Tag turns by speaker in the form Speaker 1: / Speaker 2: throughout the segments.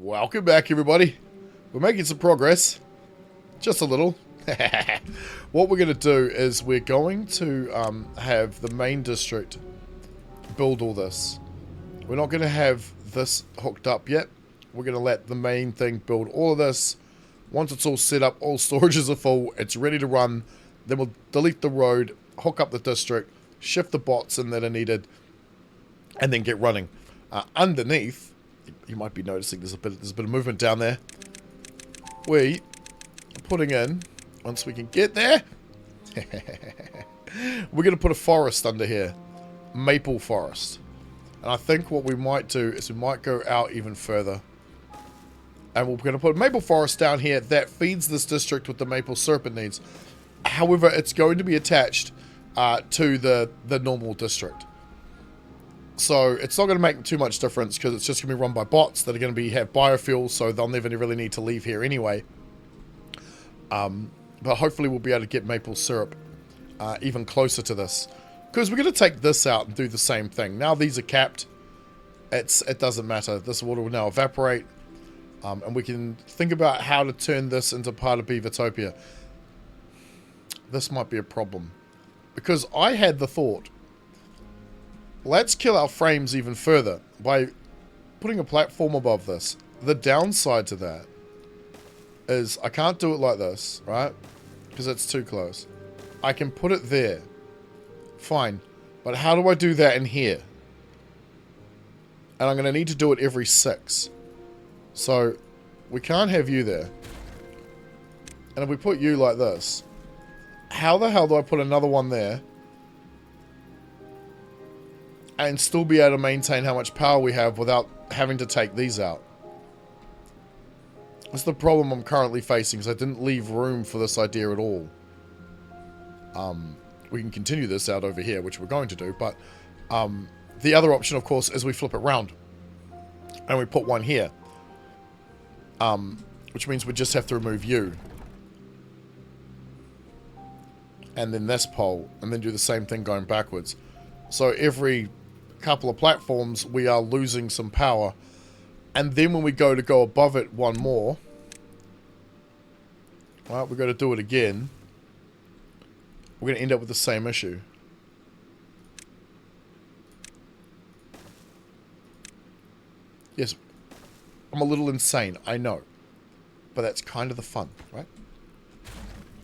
Speaker 1: Welcome back, everybody. We're making some progress. Just a little. What we're going to do is we're going to have the main district build all this. We're not going to have this hooked up yet. We're going to let the main thing build all of this. Once it's all set up, all storages are full, it's ready to run, then we'll delete the road, hook up the district, shift the bots in that are needed, and then get running. Underneath, you might be noticing there's a bit of movement down there. We are putting in, once we can get there, we're going to put a forest under here. Maple forest. And I think what we might do is we might go out even further. And we're going to put a maple forest down here that feeds this district with the maple syrup it needs. However, it's going to be attached to the normal district. So it's not going to make too much difference because it's just going to be run by bots that are going to have biofuels, so they'll never really need to leave here anyway. But hopefully we'll be able to get maple syrup even closer to this. Because we're going to take this out and do the same thing. Now these are capped. It doesn't matter. This water will now evaporate. And we can think about how to turn this into part of Beavertopia. This might be a problem. Because I had the thought, let's kill our frames even further by putting a platform above this. The downside to that is I can't do it like this, right? Because it's too close. I can put it there. Fine. But how do I do that in here? And I'm going to need to do it every 6. So we can't have you there. And if we put you like this, how the hell do I put another one there and still be able to maintain how much power we have without having to take these out? That's the problem I'm currently facing, because I didn't leave room for this idea at all. We can continue this out over here, which we're going to do, but the other option, of course, is we flip it round. And we put one here. Which means we just have to remove you. And then this pole, and then do the same thing going backwards. So every couple of platforms, we are losing some power. And then when we go above it one more, well, we've got to do it again. We're going to end up with the same issue. Yes, I'm a little insane, I know. But that's kind of the fun, right?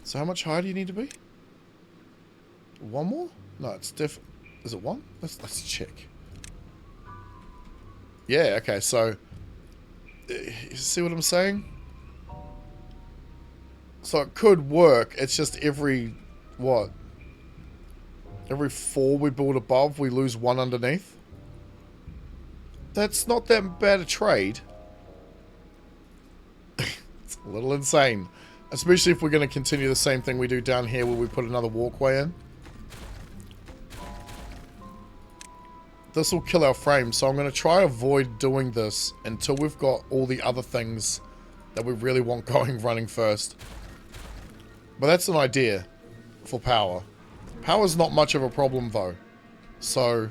Speaker 1: So how much higher do you need to be? One more? No, it's different. Is it one? Let's check. Yeah, okay, so you see what I'm saying? So it could work, it's just every, what? Every 4 we build above, we lose 1 underneath? That's not that bad a trade. It's a little insane. Especially if we're going to continue the same thing we do down here where we put another walkway in. This will kill our frame, so I'm going to try avoid doing this until we've got all the other things that we really want going running first. But that's an idea for power. Power's not much of a problem though. So,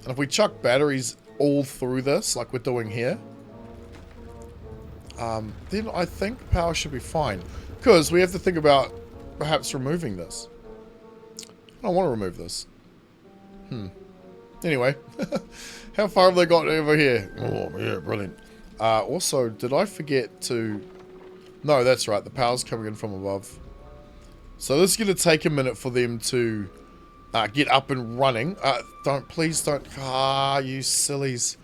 Speaker 1: and if we chuck batteries all through this, like we're doing here, then I think power should be fine. Because we have to think about perhaps removing this. I don't want to remove this. Anyway, how far have they got over here? Oh, yeah, brilliant. Also, did I forget to... No, that's right. The power's coming in from above. So this is going to take a minute for them to get up and running. Please don't... Ah, you sillies.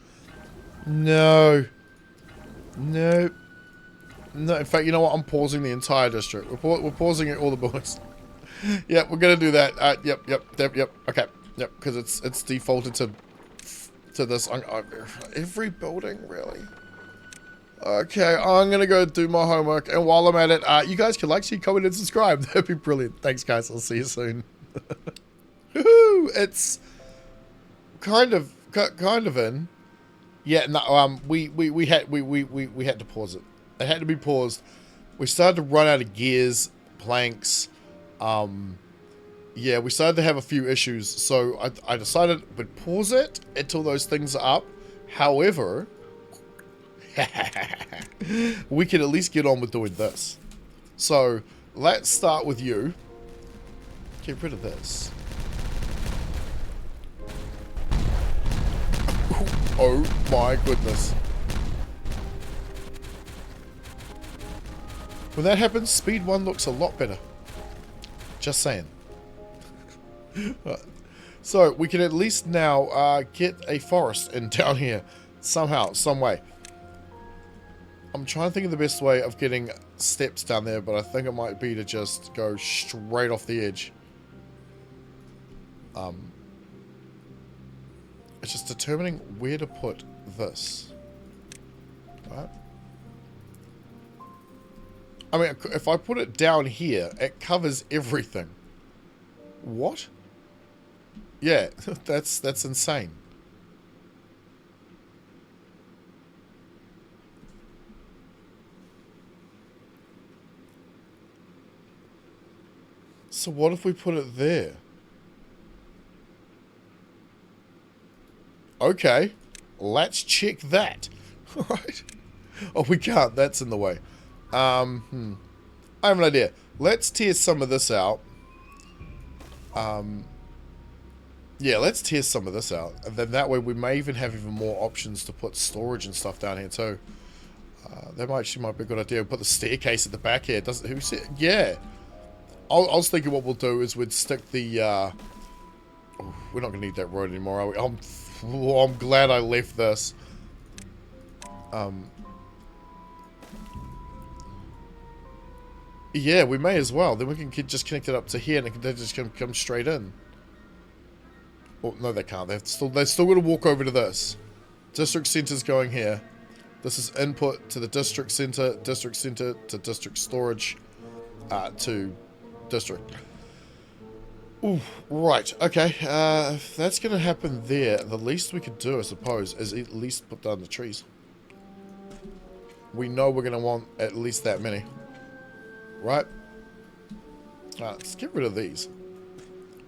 Speaker 1: No. No. No, in fact, you know what? I'm pausing the entire district. We're pausing it, all the buildings. Yep, we're going to do that. Yep. Okay. Yep, because it's defaulted to this. Every building, really? Okay, I'm going to go do my homework. And while I'm at it, you guys can like, share, comment, and subscribe. That'd be brilliant. Thanks, guys. I'll see you soon. Woohoo! It's kind of in. Yeah, no, we had to pause it. It had to be paused. We started to run out of gears, planks. Yeah, we started to have a few issues, so I decided we'd pause it until those things are up. However, we can at least get on with doing this. So, let's start with you. Get rid of this. Oh my goodness. When that happens, speed 1 looks a lot better. Just saying. So, we can at least now get a forest in down here. Somehow, some way. I'm trying to think of the best way of getting steps down there, but I think it might be to just go straight off the edge. It's just determining where to put this. Right? I mean, if I put it down here, it covers everything. What? Yeah, that's insane. So what if we put it there? Okay, let's check that. Alright. Oh, we can't. That's in the way. I have an idea. Let's tear some of this out. Yeah, let's tear some of this out. And then that way we may even have even more options to put storage and stuff down here too. That actually might be a good idea. Put the staircase at the back here. Doesn't who said? Yeah. I was thinking what we'll do is we'd stick the oh, we're not gonna need that road anymore, are we? I'm glad I left this. Yeah, we may as well. Then we can just connect it up to here, and they just come straight in. Oh no, they can't. They're still going to walk over to this. District center's going here. This is input to the district center to district storage, to district. Ooh, right, okay. If that's going to happen there, the least we could do, I suppose, is at least put down the trees. We know we're going to want at least that many. Right? Let's get rid of these.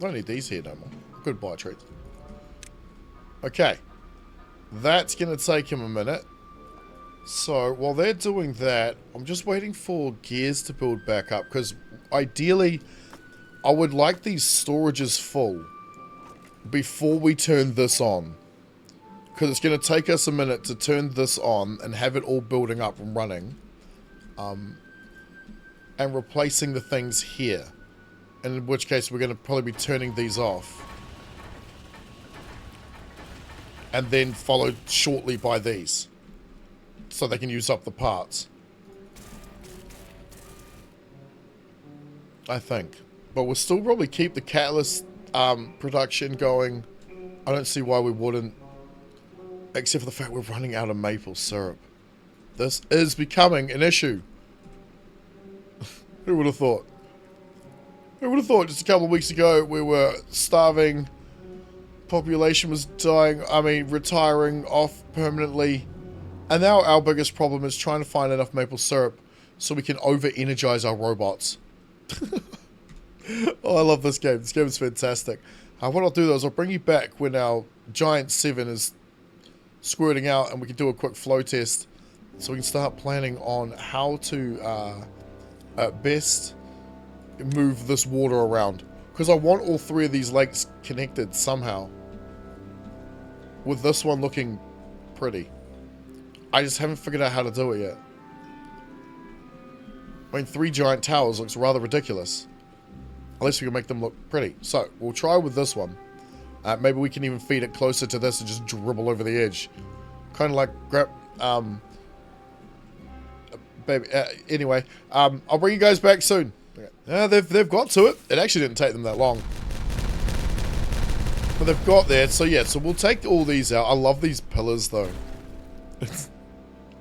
Speaker 1: Don't need these here no more. Goodbye, trees. Okay. That's going to take him a minute. So, while they're doing that, I'm just waiting for gears to build back up, because ideally, I would like these storages full before we turn this on. Because it's going to take us a minute to turn this on and have it all building up and running. And replacing the things here. In which case, we're going to probably be turning these off. And then followed shortly by these. So they can use up the parts. I think. But we'll still probably keep the catalyst production going. I don't see why we wouldn't. Except for the fact we're running out of maple syrup. This is becoming an issue. Who would have thought? Who would have thought just a couple of weeks ago we were starving. Population was dying. I mean, retiring off permanently. And now our biggest problem is trying to find enough maple syrup so we can over-energize our robots. Oh, I love this game. This game is fantastic. What I'll do though is I'll bring you back when our giant 7 is squirting out and we can do a quick flow test so we can start planning on how to best move this water around. Because I want all 3 of these lakes connected somehow. With this one looking pretty. I just haven't figured out how to do it yet. I mean, 3 giant towers looks rather ridiculous. Unless we can make them look pretty. So, we'll try with this one. Maybe we can even feed it closer to this and just dribble over the edge. Kind of like grab... baby. Anyway, I'll bring you guys back soon. Okay. They've got to it. It actually didn't take them that long. But they've got there. So, yeah. So, we'll take all these out. I love these pillars, though.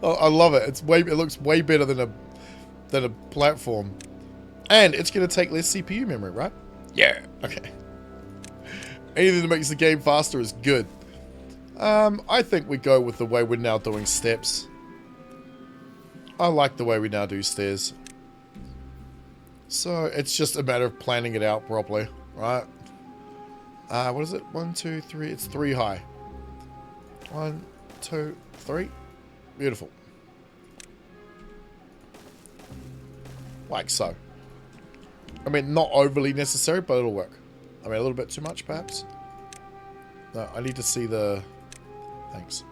Speaker 1: I love it. It looks way better than a platform. And it's going to take less CPU memory, right? Yeah. Okay. Anything that makes the game faster is good. I think we go with the way we're now doing steps. I like the way we now do stairs. So it's just a matter of planning it out properly, right? What is it? 1, 2, 3. It's 3 high. 1, 2, 3. Beautiful. Like so. I mean, not overly necessary, but it'll work. I mean, a little bit too much, perhaps. No, I need to see the... Thanks.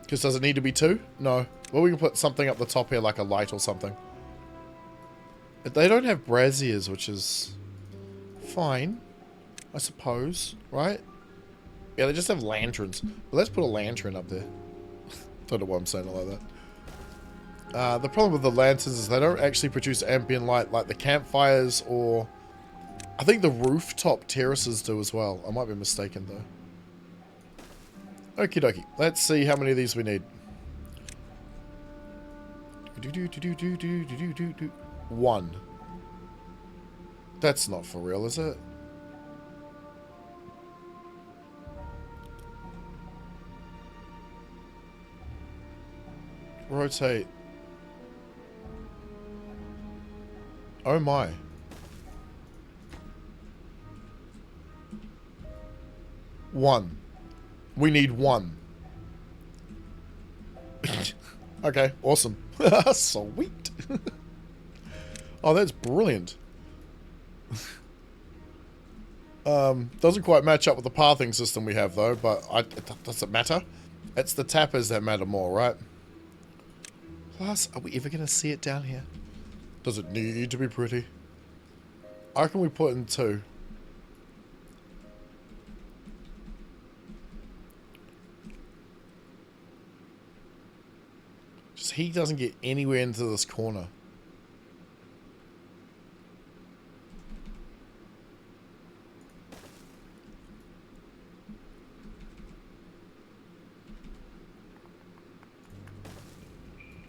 Speaker 1: Because does it need to be 2? No. Well, we can put something up the top here, like a light or something. But they don't have braziers, which is fine, I suppose, right? Yeah, they just have lanterns. Well, let's put a lantern up there. Don't know why I'm saying it like that. The problem with the lanterns is they don't actually produce ambient light like the campfires or... I think the rooftop terraces do as well. I might be mistaken, though. Okie dokie. Let's see how many of these we need. 1. That's not for real, is it? Rotate. Oh my. One. We need 1. Okay, awesome. Sweet. Oh, that's brilliant. Doesn't quite match up with the pathing system we have, though, but does it matter? It's the tappers that matter more, right? Plus, are we ever going to see it down here? Does it need to be pretty? I reckon we put in 2. Just he doesn't get anywhere into this corner.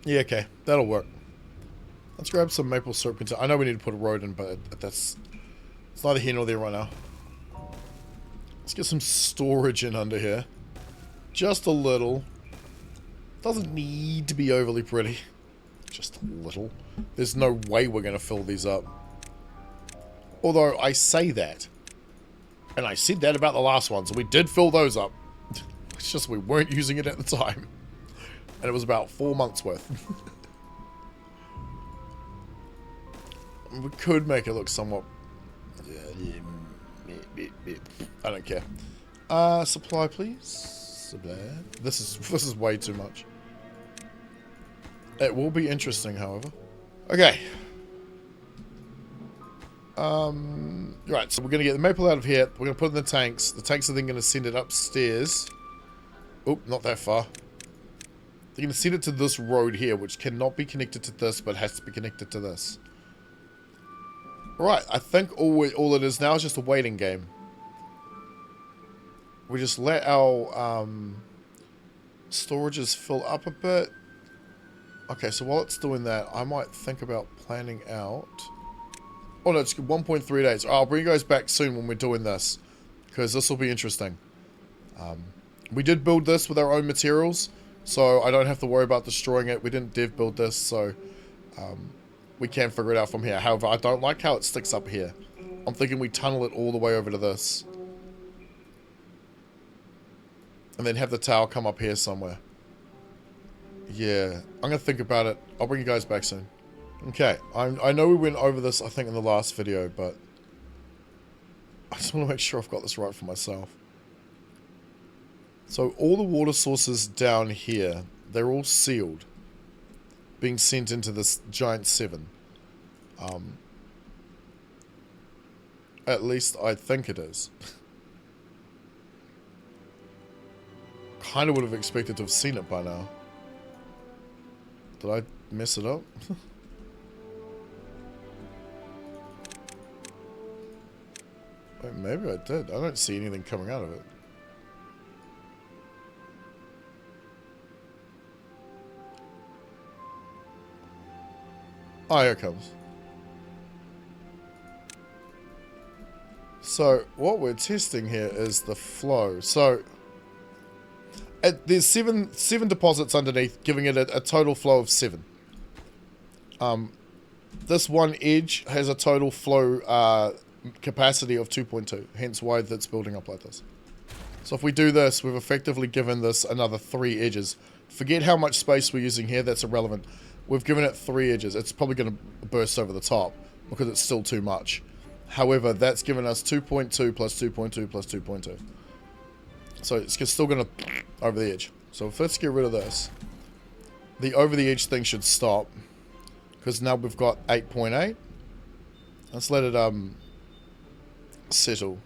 Speaker 1: Yeah, okay. That'll work. Let's grab some maple syrup. I know we need to put a road in, but it's neither here nor there right now. Let's get some storage in under here. Just a little. Doesn't need to be overly pretty. Just a little. There's no way we're going to fill these up. Although I say that. And I said that about the last ones. We did fill those up. It's just we weren't using it at the time. And it was about 4 months worth. We could make it look somewhat... I don't care. Supply, please. Supply. This is way too much. It will be interesting, however. Okay. Right, so we're going to get the maple out of here. We're going to put it in the tanks. The tanks are then going to send it upstairs. Oop, not that far. They're going to send it to this road here, which cannot be connected to this, but has to be connected to this. Right, I think all it is now is just a waiting game. We just let our storages fill up a bit. Okay, so while it's doing that, I might think about planning out... Oh no, it's 1.3 days. I'll bring you guys back soon when we're doing this, because this will be interesting. We did build this with our own materials, so I don't have to worry about destroying it. We didn't dev build this, so we can figure it out from here. However, I don't like how it sticks up here. I'm thinking we tunnel it all the way over to this. And then have the tower come up here somewhere. Yeah, I'm going to think about it. I'll bring you guys back soon. Okay, I know we went over this, I think, in the last video, but I just want to make sure I've got this right for myself. So all the water sources down here, they're all sealed, being sent into this giant 7. At least I think it is. Kind of would have expected to have seen it by now. Did I mess it up? Wait, maybe I did. I don't see anything coming out of it. Oh, here it comes. So, what we're testing here is the flow. So, there's seven deposits underneath, giving it a total flow of 7. This one edge has a total flow capacity of 2.2, hence why that's building up like this. So if we do this, we've effectively given this another 3 edges. Forget how much space we're using here, that's irrelevant. we've given it 3 edges. It's probably going to burst over the top because it's still too much. However, that's given us 2.2 plus 2.2 plus 2.2. So it's still going to over the edge. So if let's get rid of this. The over the edge thing should stop. Because now we've got 8.8. Let's let it settle.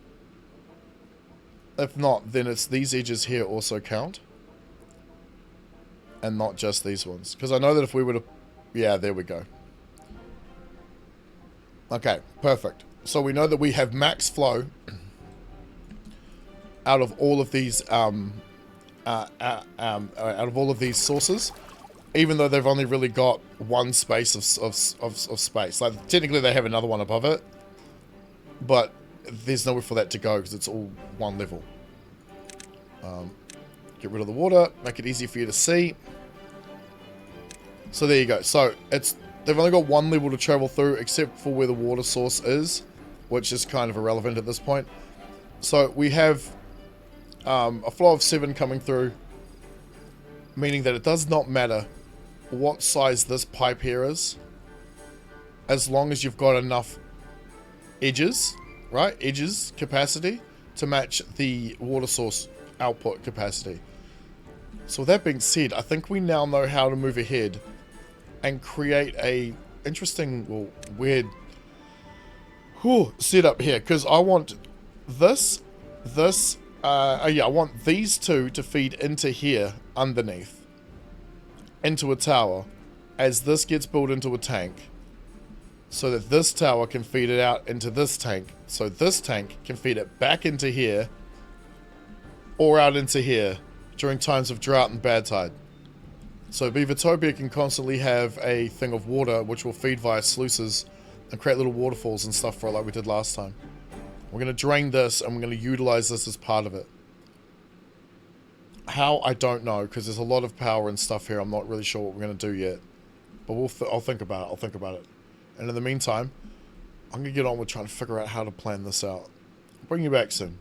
Speaker 1: If not, then it's these edges here also count. And not just these ones. Because I know that if we were to... Yeah, there we go. Okay, perfect. So we know that we have max flow out of all of these out of all of these sources, even though they've only really got one space of space. Like technically they have another one above it, but there's nowhere for that to go because it's all one level. Get rid of the water, make it easy for you to see. So there you go. So they've only got one level to travel through, except for where the water source is, which is kind of irrelevant at this point. So we have a flow of 7 coming through, meaning that it does not matter what size this pipe here is, as long as you've got enough edges, right? Edges capacity to match the water source output capacity. So with that being said, I think we now know how to move ahead and create a interesting, well, weird setup here, because I want this, I want these two to feed into here underneath, into a tower, as this gets built into a tank, so that this tower can feed it out into this tank, so this tank can feed it back into here, or out into here, during times of drought and bad tide. So Beavertopia can constantly have a thing of water, which will feed via sluices, and create little waterfalls and stuff for it like we did last time. We're going to drain this, and we're going to utilize this as part of it. How? I don't know, because there's a lot of power and stuff here. I'm not really sure what we're going to do yet. But I'll think about it. I'll think about it. And in the meantime, I'm going to get on with trying to figure out how to plan this out. I'll bring you back soon.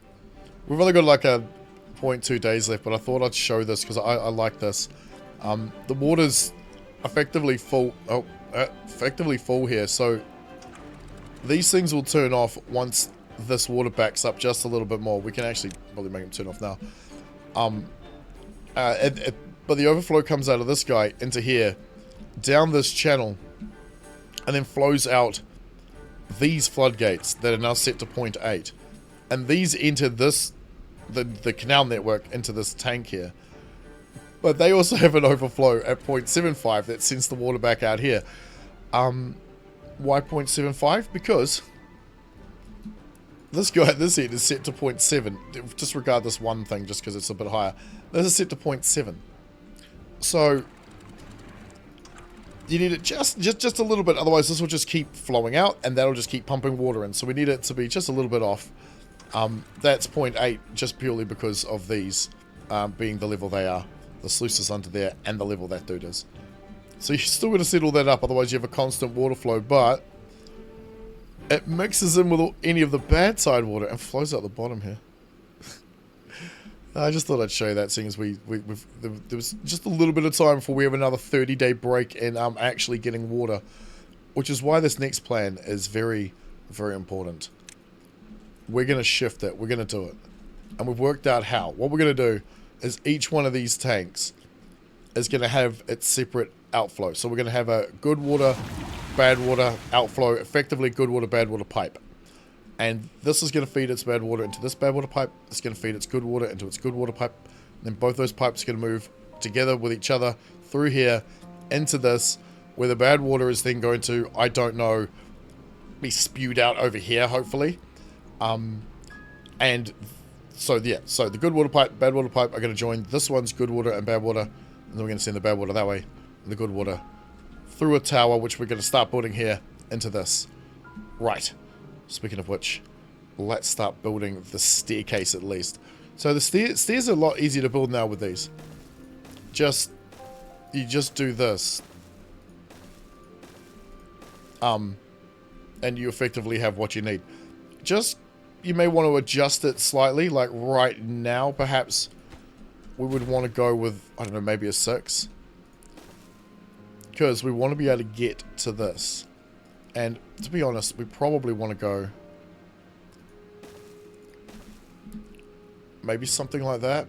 Speaker 1: We've only got like a 0.2 days left, but I thought I'd show this because I like this. The water's effectively full. Oh, effectively full here. So these things will turn off once this water backs up just a little bit more. We can actually probably make them turn off now. But the overflow comes out of this guy into here, down this channel, and then flows out these floodgates that are now set to 0.8. And these enter this, the canal network into this tank here. But they also have an overflow at 0.75 that sends the water back out here. Why 0.75? Because this guy at this end is set to 0.7. Disregard this one thing just because it's a bit higher. This is set to 0.7. So you need it just a little bit, otherwise this will just keep flowing out and that'll just keep pumping water in. So we need it to be just a little bit off. That's 0.8 just purely because of these being the level they are. The sluices under there and the level that dude is. So you're still going to set all that up, otherwise you have a constant water flow, but it mixes in with any of the bad side water and flows out the bottom here. I just thought I'd show you that, seeing as there was just a little bit of time before we have another 30-day break in actually getting water, which is why this next plan is very, very important. We're going to shift it. We're going to do it. And we've worked out how. What we're going to do is each one of these tanks is going to have its separate outflow. So we're going to have a good water, bad water outflow, effectively good water, bad water pipe. And this is going to feed its bad water into this bad water pipe. It's going to feed its good water into its good water pipe. And then both those pipes are going to move together with each other through here into this, where the bad water is then going to, I don't know, be spewed out over here, hopefully. And so, yeah, so the good water pipe, bad water pipe are going to join this one's good water and bad water. And then we're going to send the bad water that way, and the good water through a tower, which we're going to start building here into this. Right. Speaking of which, let's start building the staircase at least. So the stairs are a lot easier to build now with these. You just do this. And you effectively have what you need. You may want to adjust it slightly, like right now, perhaps we would want to go with, I don't know, maybe a 6. Because we want to be able to get to this. And to be honest, we probably want to go maybe something like that.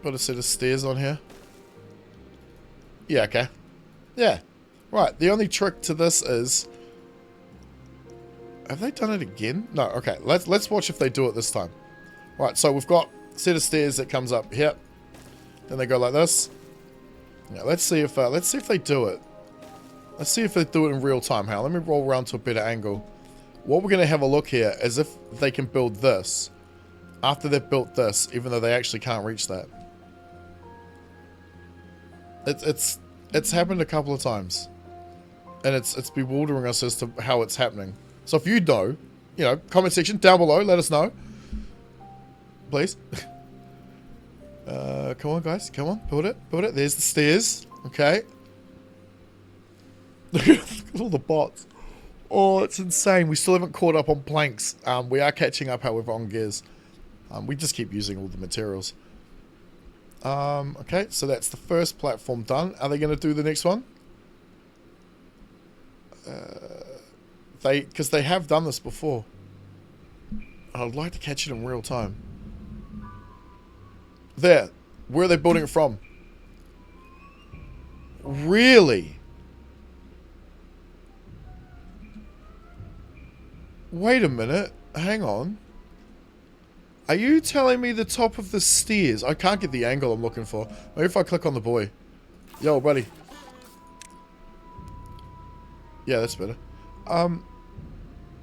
Speaker 1: Put a set of stairs on here. Yeah, okay. Yeah. Right, the only trick to this is... Have they done it again? No, okay. Let's watch if they do it this time. Right, so we've got a set of stairs that comes up here. Then they go like this. Now let's see if they do it. Let's see if they do it in real time. Let me roll around to a better angle. What we're going to have a look here is if they can build this after they've built this, even though they actually can't reach that. It's happened a couple of times, and it's bewildering us as to how it's happening. So if you know, comment section down below, let us know, please. Come on, guys. Come on. Build it. Build it. There's the stairs. Okay. Look at all the bots. Oh, it's insane. We still haven't caught up on planks. We are catching up, however, on gears. We just keep using all the materials. Okay, so that's the first platform done. Are they going to do the next one? Because they have done this before. I'd like to catch it in real time. There. Where are they building it from? Really? Wait a minute. Hang on. Are you telling me the top of the stairs? I can't get the angle I'm looking for. Maybe if I click on the boy. Yo, buddy. Yeah, that's better.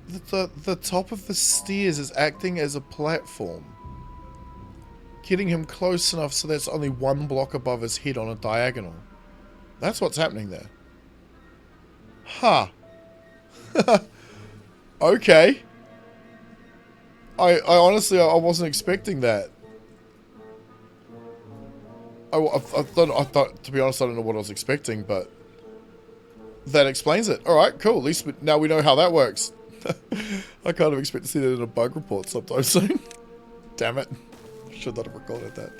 Speaker 1: The top of the stairs is acting as a platform. Getting him close enough so that's only one block above his head on a diagonal. That's what's happening there. Huh. Okay. I honestly, I wasn't expecting that. I thought, to be honest, I don't know what I was expecting, but that explains it. Alright, cool. At least now we know how that works. I kind of expect to see that in a bug report sometime soon. Damn it. Should not have recorded that.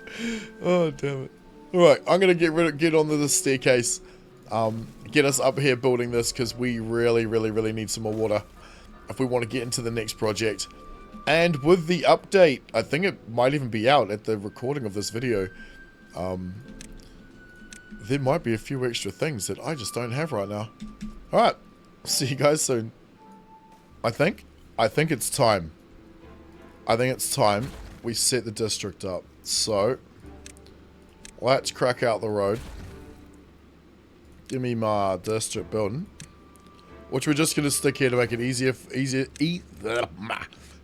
Speaker 1: Oh, damn it. Alright, I'm going to get onto the staircase. Get us up here building this, because we really need some more water if we want to get into the next project. And with the update, I think it might even be out at the recording of this video. There might be a few extra things that I just don't have right now. Alright, see you guys soon. I think it's time. I think it's time we set the district up. So, let's crack out the road. Give me my district building. Which we're just going to stick here to make it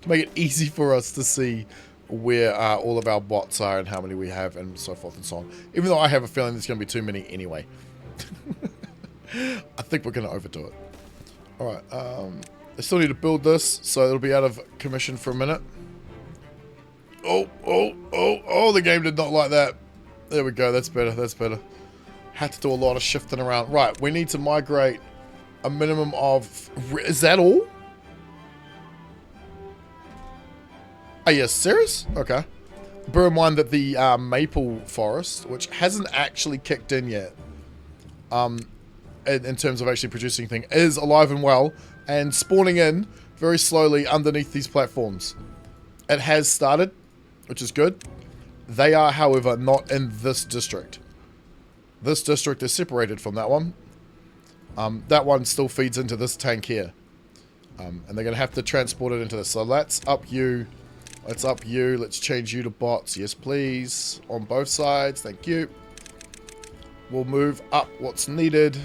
Speaker 1: to make it easy for us to see where all of our bots are and how many we have and so forth and so on. Even though I have a feeling there's going to be too many anyway. I think we're going to overdo it. Alright, I still need to build this, so it'll be out of commission for a minute. Oh, the game did not like that. There we go, that's better, that's better. Had to do a lot of shifting around. Right, we need to migrate a minimum of... Is that all? Are you serious? Okay. Bear in mind that the maple forest, which hasn't actually kicked in yet, in terms of actually producing things, is alive and well and spawning in very slowly underneath these platforms. It has started, which is good. They are, however, not in this district. This district is separated from that one. That one still feeds into this tank here. And they're going to have to transport it into this. So let's up you. Let's up you. Let's change you to bots. Yes, please. On both sides. Thank you. We'll move up what's needed.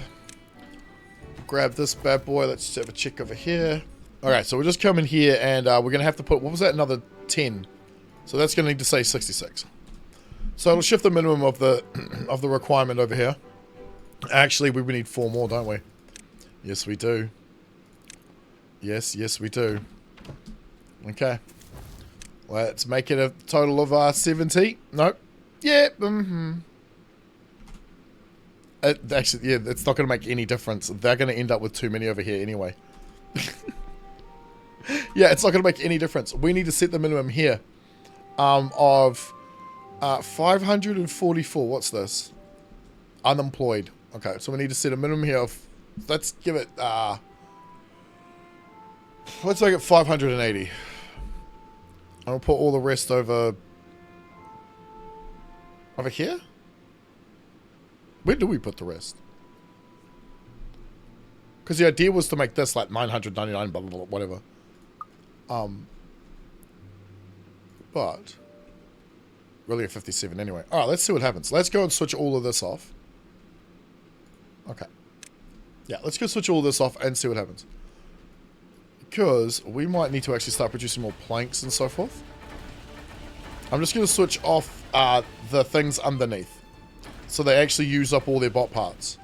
Speaker 1: Grab this bad boy. Let's just have a check over here. Alright, so we'll just come in here and we're going to have to put... What was that? Another 10. So that's going to need to say 66. So it'll shift the minimum of the of the requirement over here. Actually, we need 4 more, don't we? Yes, we do. Yes, we do. Okay. Let's make it a total of 70. Nope. Yeah. Actually, yeah, it's not going to make any difference. They're going to end up with too many over here anyway. Yeah, it's not going to make any difference. We need to set the minimum here of 544. What's this? Unemployed. Okay, so we need to set a minimum here of... Let's give it... let's make it 580. I'll put all the rest over... Over here? Where do we put the rest? Because the idea was to make this like 999, blah, blah, blah, whatever. But... Really a 57 anyway. Alright, let's see what happens. Let's go and switch all of this off. Okay. Yeah, let's go switch all of this off and see what happens. Because we might need to actually start producing more planks and so forth. I'm just going to switch off the things underneath. So they actually use up all their bot parts.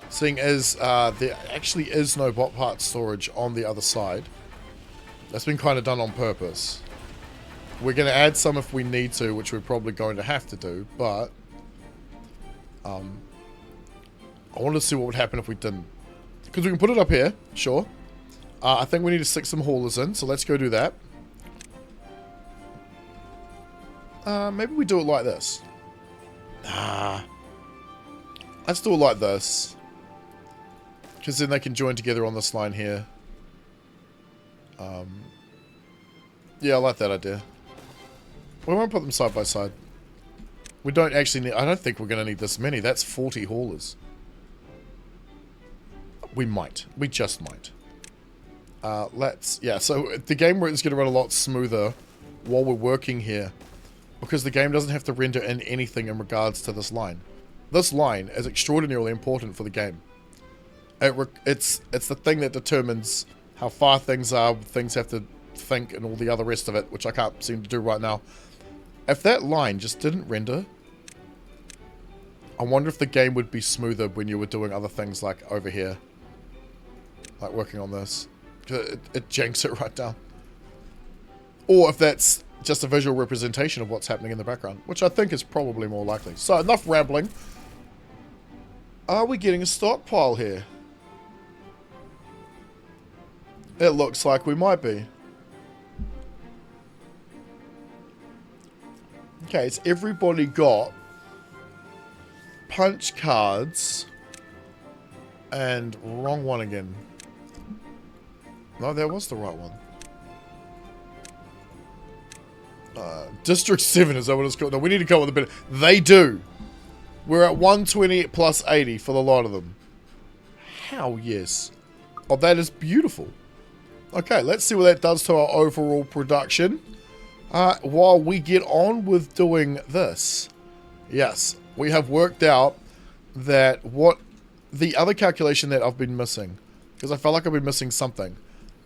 Speaker 1: Seeing as there actually is no bot part storage on the other side. That's been kind of done on purpose. We're going to add some if we need to, which we're probably going to have to do, but I wanted to see what would happen if we didn't. Because we can put it up here, sure. I think we need to stick some haulers in, so let's go do that. Maybe we do it like this. Let's do it like this. Because then they can join together on this line here. Yeah, I like that idea. We won't put them side by side. We don't actually need... I don't think we're going to need this many. That's 40 haulers. We might. We just might. Let's... Yeah, so the game is going to run a lot smoother while we're working here. Because the game doesn't have to render in anything in regards to this line. This line is extraordinarily important for the game. It's the thing that determines how far things are, things have to think, and all the other rest of it, which I can't seem to do right now. If that line just didn't render, I wonder if the game would be smoother when you were doing other things like over here. Like working on this. It janks it right down. Or if that's just a visual representation of what's happening in the background, which I think is probably more likely. So, enough rambling. Are we getting a stockpile here? It looks like we might be. Okay, it's everybody got punch cards and wrong one again. No, that was the right one. District 7, is that what it's called? No, we need to come up with a bit. They do. We're at 120 plus 80 for the lot of them. How yes. Oh, that is beautiful. Okay, let's see what that does to our overall production. While we get on with doing this. Yes, we have worked out that what the other calculation that I've been missing, because I felt like I've been missing something,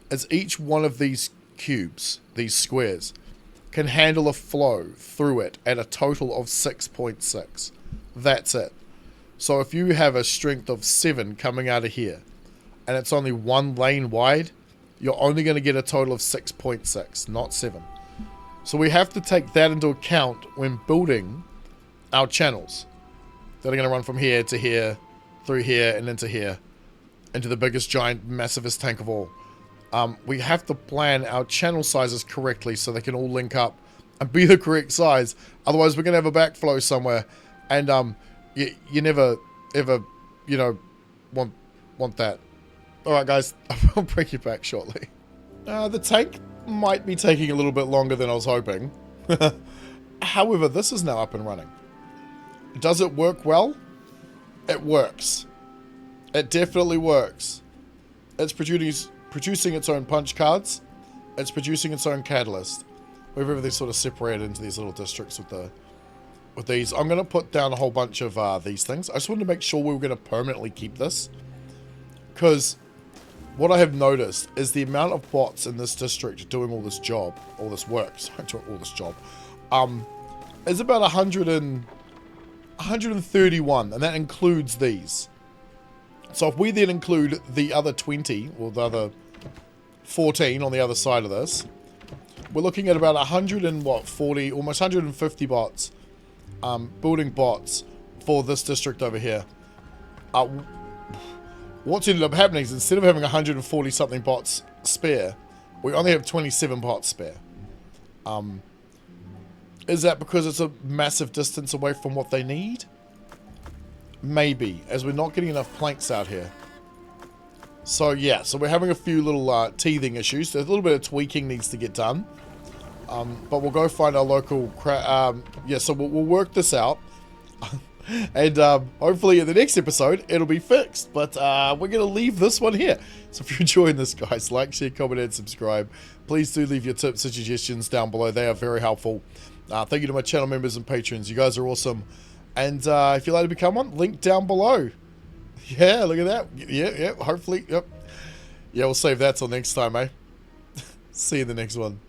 Speaker 1: is each one of these cubes, these squares, can handle a flow through it at a total of 6.6. That's it. So if you have a strength of 7 coming out of here, and it's only one lane wide, you're only going to get a total of 6.6, not 7. So we have to take that into account when building our channels that are going to run from here to here, through here, and into here, into the biggest, giant, massivest tank of all. We have to plan our channel sizes correctly so they can all link up and be the correct size. Otherwise, we're going to have a backflow somewhere, and you never, ever, you know, want that. All right, guys, I'll bring you back shortly. The tank might be taking a little bit longer than I was hoping. However, this is now up and running. Does it work well? It works. It definitely works. It's producing its own punch cards. It's producing its own catalyst. We have everything sort of separated into these little districts with these. I'm going to put down a whole bunch of these things. I just wanted to make sure we were going to permanently keep this. Because what I have noticed is the amount of bots in this district doing all this job, all this work, is about 131, and that includes these. So if we then include the other 20, or the other 14 on the other side of this, we're looking at about 140, almost 150 bots, building bots for this district over here. What's ended up happening is instead of having 140 something bots spare, we only have 27 bots spare. Is that because it's a massive distance away from what they need? Maybe, as we're not getting enough planks out here. So yeah, so we're having a few little teething issues. So a little bit of tweaking needs to get done. But we'll go find our local... yeah, so we'll work this out. And hopefully in the next episode, it'll be fixed. But we're going to leave this one here. So if you're enjoying this, guys, like, share, comment, and subscribe. Please do leave your tips and suggestions down below. They are very helpful. Thank you to my channel members and patrons. You guys are awesome. And if you'd like to become one, link down below. Yeah, look at that. Yeah, hopefully. Yep. Yeah, we'll save that till next time, eh? See you in the next one.